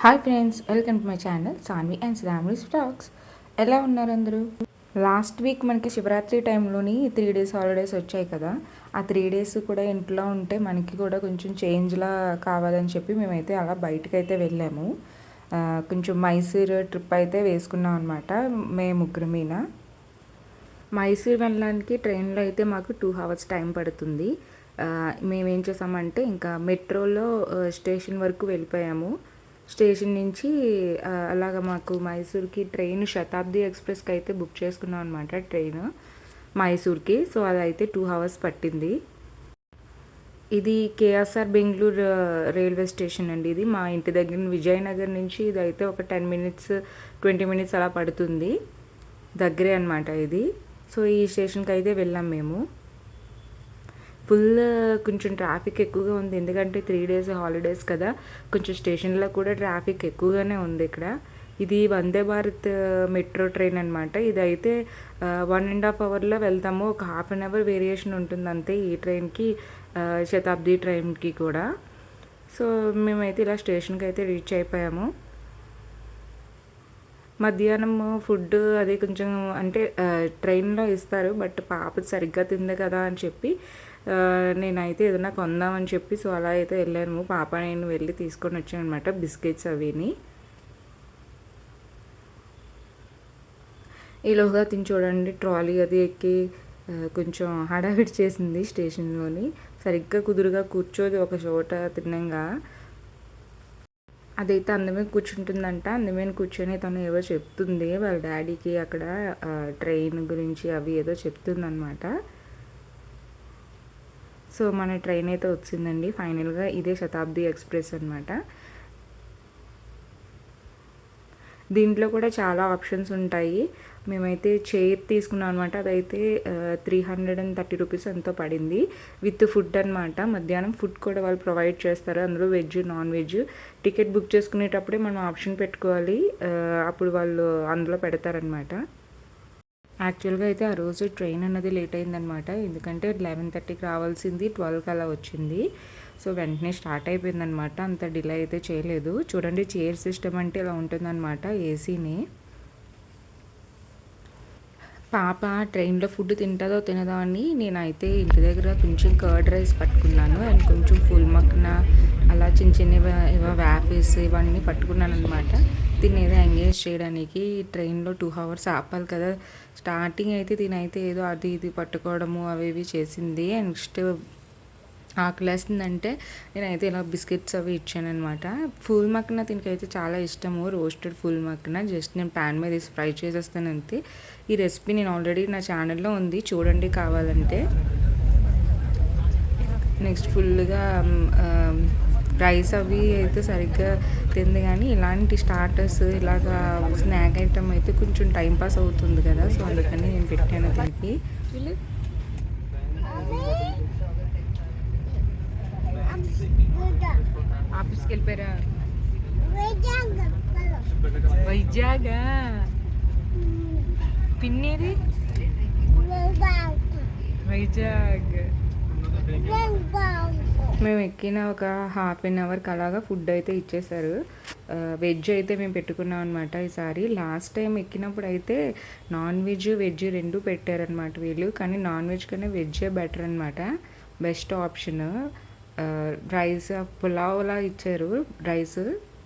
Hi friends, welcome to my channel Saanvi and Shravani talks. ఎలా ఉన్నారు అందరూ? లాస్ట్ వీక్ మనకి శివరాత్రి టైంలోని 3 days హాలిడేస్ వచ్చాయి కదా. ఆ 3 days కూడా ఇంట్లో ఉంటే మనకి కూడా కొంచెం చేంజ్లా కావాలని చెప్పి మేమైతే అలా బయటకు అయితే వెళ్ళాము. కొంచెం మైసూర్ ట్రిప్ అయితే వేసుకున్నాం అనమాట. మేము ముగ్గురు మీద మైసూర్ వెళ్ళడానికి ట్రైన్లో అయితే మాకు 2 hours టైం పడుతుంది. మేమేం చేసామంటే ఇంకా మెట్రోలో స్టేషన్ వరకు వెళ్ళిపోయాము. స్టేషన్ నుంచి అలాగ మాకు మైసూర్కి ట్రైన్ శతాబ్ది ఎక్స్ప్రెస్కి అయితే బుక్ చేసుకున్నాం అనమాట. ట్రైన్ మైసూర్కి. సో అదైతే 2 hours పట్టింది. ఇది కేఎస్ఆర్ బెంగళూరు రైల్వే స్టేషన్ అండి. ఇది మా ఇంటి దగ్గర విజయనగర్ నుంచి ఇదైతే ఒక 10 minutes 20 minutes అలా పడుతుంది. దగ్గరే అనమాట ఇది. సో ఈ స్టేషన్కి అయితే వెళ్ళాం మేము. ఫుల్ కొంచెం ట్రాఫిక్ ఎక్కువగా ఉంది, ఎందుకంటే 3 days హాలిడేస్ కదా. కొంచెం స్టేషన్లో కూడా ట్రాఫిక్ ఎక్కువగానే ఉంది ఇక్కడ. ఇది వందే భారత్ మెట్రో ట్రైన్ అనమాట. ఇదైతే 1.5 hourలో వెళ్తాము. ఒక 1/2 hour వేరియేషన్ ఉంటుంది అంతే ఈ ట్రైన్కి, శతాబ్ది ట్రైన్కి కూడా. సో మేమైతే ఇలా స్టేషన్కి అయితే రీచ్ అయిపోయాము. మధ్యాహ్నం ఫుడ్ అది కొంచెం అంటే ట్రైన్లో ఇస్తారు, బట్ పాప సరిగ్గా తింది కదా అని చెప్పి నేనైతే ఏదైనా కొందామని చెప్పి సో అలా అయితే వెళ్ళాను. పాప నేను వెళ్ళి తీసుకొని వచ్చాను అనమాట, బిస్కెట్స్ అవిని. ఈలోగా తిని చూడండి, ట్రాలీ అది ఎక్కి కొంచెం హడావిడి చేసింది స్టేషన్లోని. సరిగ్గా కుదురుగా కూర్చోది ఒక చోట తిన్నంగా. అదైతే అందమే కూర్చుంటుందంట. అందమైన కూర్చొని తను ఏవో చెప్తుంది వాళ్ళ డాడీకి అక్కడ ట్రైన్ గురించి అవి ఏదో చెప్తుందనమాట. సో మన ట్రైన్ అయితే వచ్చిందండి ఫైనల్గా. ఇదే శతాబ్ది ఎక్స్ప్రెస్ అనమాట. దీంట్లో కూడా చాలా ఆప్షన్స్ ఉంటాయి. మేమైతే చైర్ తీసుకున్నాం అనమాట. అదైతే 330 rupees ఎంతో పడింది విత్ ఫుడ్ అనమాట. మధ్యాహ్నం ఫుడ్ కూడా వాళ్ళు ప్రొవైడ్ చేస్తారు, అందులో veg non veg. Ticket book చేసుకునేటప్పుడే మనం ఆప్షన్ పెట్టుకోవాలి, అప్పుడు వాళ్ళు అందులో పెడతారనమాట. యాక్చువల్గా అయితే ఆ రోజు ట్రైన్ అన్నది లేట్ అయిందనమాట, ఎందుకంటే 11:30కి రావాల్సింది 12కి అలా వచ్చింది. సో వెంటనే స్టార్ట్ అయిపోయిందనమాట, అంత డిలే అయితే చేయలేదు. చూడండి చైర్ సిస్టమ్ అంటే ఇలా ఉంటుందన్నమాట, ఏసీని. పాప ట్రైన్లో ఫుడ్ తింటుందో తినదో అని నేనైతే ఇంటి దగ్గర కొంచెం కర్డ్ రైస్ పట్టుకున్నాను అండ్ కొంచెం ఫుల్ మక్కన అలా చిన్న చిన్నవి వ్యాఫీస్ ఇవన్నీ పట్టుకున్నాను అనమాట. దీన్ని ఏదో ఎంగేజ్ చేయడానికి. ట్రైన్లో 2 hours ఆపాలి కదా. స్టార్టింగ్ అయితే దీనైతే ఏదో అది ఇది పట్టుకోవడము అవి ఇవి చేసింది. నెక్స్ట్ ఆకలేస్తుందంటే నేనైతే ఇలా బిస్కెట్స్ అవి ఇచ్చానమాట. ఫుల్ మక్కన దీనికైతే చాలా ఇష్టము, రోస్టెడ్ ఫుల్ మక్కన. జస్ట్ నేను ప్యాన్ మీద వేసి ఫ్రై చేసేస్తాను అంతే. ఈ రెసిపీ నేను ఆల్రెడీ నా ఛానల్లో ఉంది, చూడండి కావాలంటే. నెక్స్ట్ ఫుల్గా రైస్ అవి అయితే సరిగ్గా తింది, కానీ ఇలాంటి స్టార్టర్స్ ఇలాగా స్నాక్ ఐటమ్ అయితే కొంచెం టైంపాస్ అవుతుంది కదా. సో అందుకని నేను పెట్టాను దీనికి. ఆఫీస్కి వెళ్ళిపోయారా? వైజాగ్ పిన్నేది వైజాగ్. మేము ఎక్కిన ఒక 1/2 hourకి అలాగా ఫుడ్ అయితే ఇచ్చేసారు. వెజ్ అయితే మేము పెట్టుకున్నాం అనమాట ఈసారి. లాస్ట్ టైం ఎక్కినప్పుడు అయితే నాన్ వెజ్ వెజ్ 2 పెట్టారనమాట వీళ్ళు, కానీ నాన్ వెజ్ కన్నా వెజ్జే బెటర్ అనమాట, బెస్ట్ ఆప్షన్. రైస్ పులావ్లా ఇచ్చారు రైస్.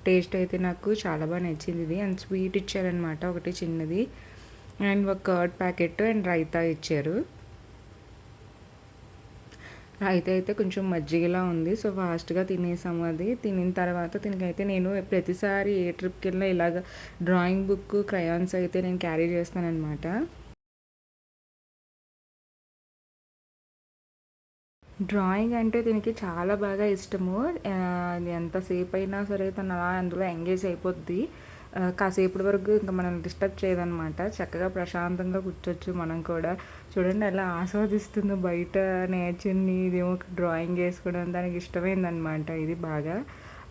టేస్ట్ అయితే నాకు చాలా బాగా నచ్చింది ఇది. అండ్ స్వీట్ ఇచ్చారనమాట ఒకటి చిన్నది, అండ్ ఒక కర్డ్ ప్యాకెట్ అండ్ రైతా ఇచ్చారు. రైతా అయితే కొంచెం మజ్జిగలా ఉంది. సో ఫాస్ట్గా తినేసాము. అది తినిన తర్వాత దీనికైతే నేను ప్రతిసారి ఏ ట్రిప్కి వెళ్ళినా ఇలాగ డ్రాయింగ్ బుక్ క్రయాన్స్ అయితే నేను క్యారీ చేస్తానన్నమాట. డ్రాయింగ్ అంటే దీనికి చాలా బాగా ఇష్టము. ఎంతసేపు అయినా సరే తను అలా అందులో ఎంగేజ్ అయిపోద్ది. కాసేపటి వరకు ఇంకా మనం డిస్టర్బ్ చేయదనమాట. చక్కగా ప్రశాంతంగా కూర్చోచ్చు మనం కూడా. చూడండి అలా ఆస్వాదిస్తుంది బయట నేచర్ని. ఇదేమో డ్రాయింగ్ వేసుకోవడం దానికి ఇష్టమైందనమాట ఇది బాగా.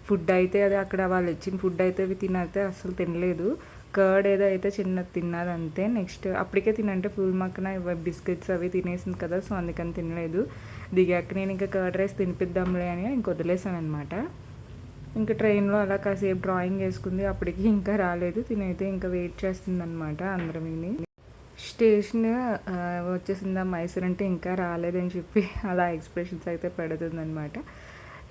ఫుడ్ అయితే అది అక్కడ వాళ్ళు ఇచ్చిన ఫుడ్ అయితే అవి తినైతే అసలు తినలేదు. కర్డ్ ఏదో అయితే చిన్నది తిన్నది అంతే. నెక్స్ట్ అప్పటికే తినంటే ఫుల్ మక్కన బిస్కెట్స్ అవి తినేసింది కదా, సో అందుకని తినలేదు. దిగాక నేను ఇంకా కర్డ్ రైస్ తినిపిద్దాంలే అని ఇంక వదిలేసాను అనమాట. ఇంకా ట్రైన్లో అలా కాసేపు డ్రాయింగ్ వేసుకుంది. అప్పటికి ఇంకా రాలేదు. తినైతే ఇంకా వెయిట్ చేస్తుందనమాట అందరం విని. స్టేషన్ వచ్చేసిందా మైసూర్ అంటే ఇంకా రాలేదని చెప్పి అలా ఎక్స్ప్రెషన్స్ అయితే పెడుతుందనమాట.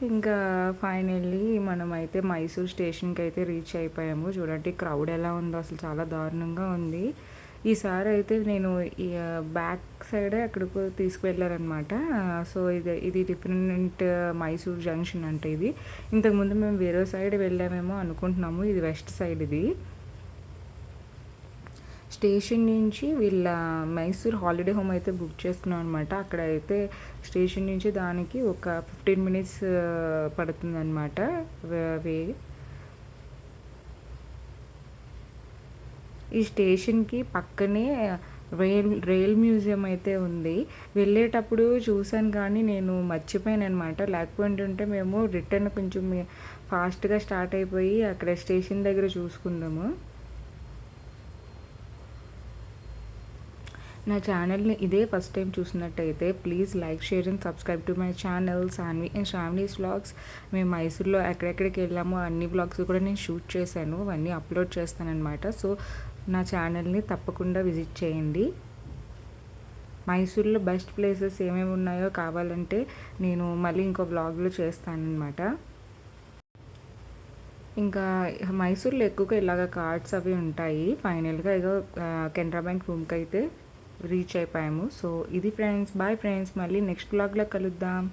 ఇంకా ఫైనల్లీ మనమైతే మైసూర్ స్టేషన్కి అయితే రీచ్ అయిపోయాము. చూడండి క్రౌడ్ ఎలా ఉందో, అసలు చాలా దారుణంగా ఉంది. ఈసారి అయితే నేను ఈ బ్యాక్ సైడే అక్కడికి తీసుకువెళ్ళారనమాట. సో ఇది డిఫరెంట్ మైసూర్ జంక్షన్ అంటే ఇది. ఇంతకుముందు మేము వేరే సైడ్ వెళ్ళామేమో అనుకుంటున్నాము. ఇది వెస్ట్ సైడ్ ఇది. స్టేషన్ నుంచి వీళ్ళ మైసూర్ హాలిడే హోమ్ అయితే బుక్ చేసుకున్నాం అనమాట. అక్కడ అయితే స్టేషన్ నుంచి దానికి ఒక 15 మినిట్స్ పడుతుందన్నమాట వే. ఈ స్టేషన్కి పక్కనే రైల్ మ్యూజియం అయితే ఉంది. వెళ్ళేటప్పుడు చూసాను కానీ నేను మర్చిపోయాను అనమాట. లేకపోతే మేము రిటర్న్ కొంచెం ఫాస్ట్గా స్టార్ట్ అయిపోయి అక్కడ స్టేషన్ దగ్గర చూసుకుందాము. నా ఛానల్ని ఇదే ఫస్ట్ టైం చూసినట్టయితే please like, share and subscribe to my channel Saanvi and Shravani's vlogs. మేము మైసూర్లో ఎక్కడెక్కడికి వెళ్ళామో అన్ని వ్లాగ్స్ కూడా నేను షూట్ చేశాను, అవన్నీ అప్లోడ్ చేస్తానన్నమాట. సో నా ఛానల్ని తప్పకుండా విజిట్ చేయండి. మైసూర్లో బెస్ట్ ప్లేసెస్ ఏమేమి ఉన్నాయో కావాలంటే నేను మళ్ళీ ఇంకో వ్లాగ్లో చేస్తానన్నమాట. ఇంకా మైసూర్లో ఎక్కువగా ఇలాగ కార్డ్స్ అవి ఉంటాయి. ఫైనల్గా ఇగో కెనరా బ్యాంక్ రూమ్కి అయితే రీచ్ అయిపోయాము. సో ఇది ఫ్రెండ్స్, బాయ్ ఫ్రెండ్స్, మళ్ళీ నెక్స్ట్ వ్లాగ్లో కలుద్దాం.